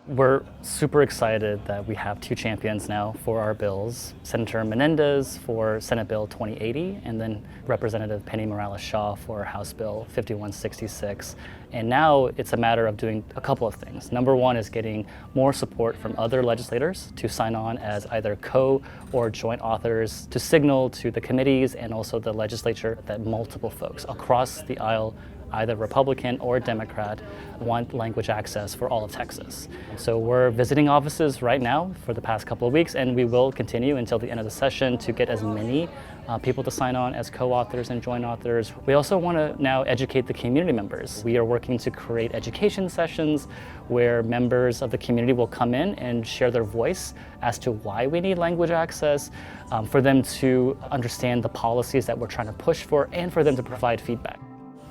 We're super excited that we have two champions now for our bills. Senator Menendez for Senate Bill 2080, and then Representative Penny Morales-Shaw for House Bill 5166. And now it's a matter of doing a couple of things. Number one is getting more support from other legislators to sign on as either co or joint authors to signal to the committees and also the legislature that multiple folks across the aisle, either Republican or Democrat, want language access for all of Texas. So we're visiting offices right now for the past couple of weeks, and we will continue until the end of the session to get as many people to sign on as co-authors and joint authors. We also want to now educate the community members. We are working to create education sessions where members of the community will come in and share their voice as to why we need language access, for them to understand the policies that we're trying to push for, and for them to provide feedback.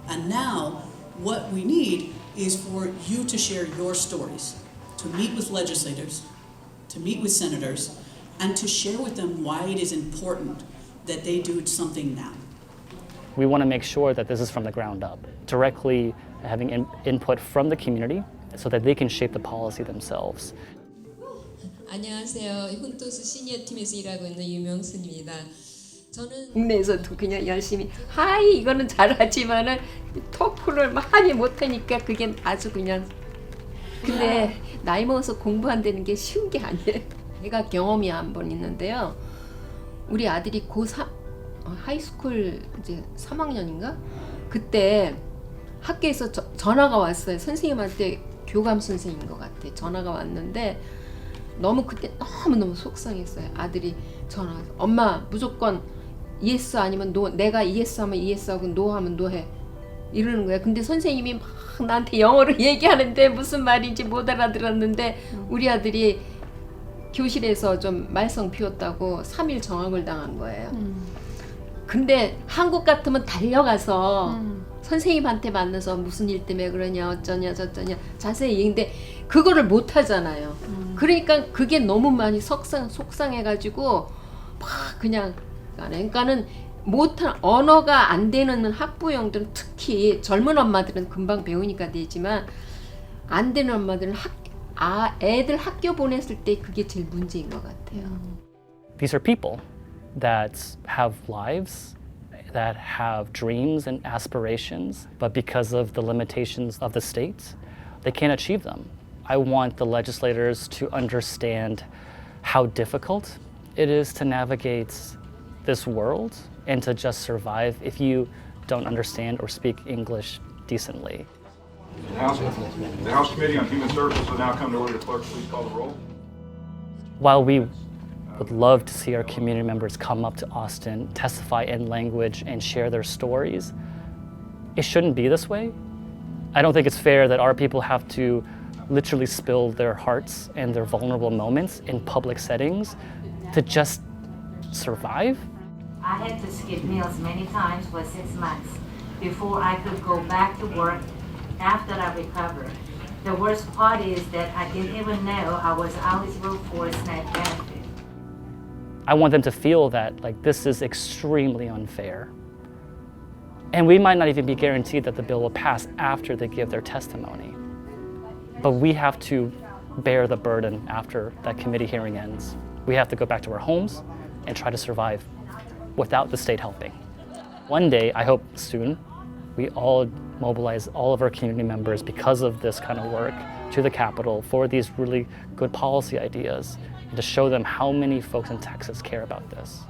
And now, what we need is for you to share your stories, to meet with legislators, to meet with senators, and to share with them why it is important that they do something now. We want to make sure that this is from the ground up, directly having input from the community so that they can shape the policy themselves. 안녕하세요. 훈토스 시니어 팀에서 일하고 있는 유명수입니다. 국내에서도 그냥 열심히 하이 이거는 잘하지만은 토플을 많이 못하니까 그게 아주 그냥 근데 나이 먹어서 공부 안 되는 게 쉬운 게 아니에요. 제가 경험이 한 번 있는데요. 우리 아들이 고3 하이스쿨 이제 3학년인가 그때 학교에서 전화가 왔어요. 선생님한테 교감 선생님인 것 같아. 전화가 왔는데 너무 그때 너무 속상했어요. 아들이 전화 엄마 무조건 예스 아니면 노 내가 예스 하면 예스 하고 노 하면 노 해 이러는 거야. 근데 선생님이 막 나한테 영어로 얘기하는데 무슨 말인지 못 알아들었는데 우리 아들이 교실에서 좀 말썽 피웠다고 3일 정학을 당한 거예요. 근데 한국 같으면 달려가서 선생님한테 만나서 무슨 일 때문에 그러냐 어쩌냐 저쩌냐 자세히 얘기인데 그거를 못 하잖아요. 그러니까 그게 너무 많이 속상해가지고 막 그냥 그러니까는 못한 언어가 안 되는 학부형들은 특히 젊은 엄마들은 금방 배우니까 되지만 안 되는 엄마들은 애들 학교 보냈을 때 그게 제일 문제인 것 같아요. These are people that have lives, that have dreams and aspirations, but because of the limitations of the state, they can't achieve them. I want the legislators to understand how difficult it is to navigate this world and to just survive if you don't understand or speak English decently. The House Committee on Human Services will now come to order. Clerk, please call the roll. While we would love to see our community members come up to Austin, testify in language, and share their stories, it shouldn't be this way. I don't think it's fair that our people have to literally spill their hearts and their vulnerable moments in public settings to just survive. I had to skip meals many times for 6 months before I could go back to work after I recovered. The worst part is that I didn't even know I was eligible for a SNAP benefit. I want them to feel that this is extremely unfair. And we might not even be guaranteed that the bill will pass after they give their testimony. But we have to bear the burden after that committee hearing ends. We have to go back to our homes and try to survive without the state helping. One day, I hope soon, we all mobilize all of our community members because of this kind of work to the Capitol for these really good policy ideas and to show them how many folks in Texas care about this.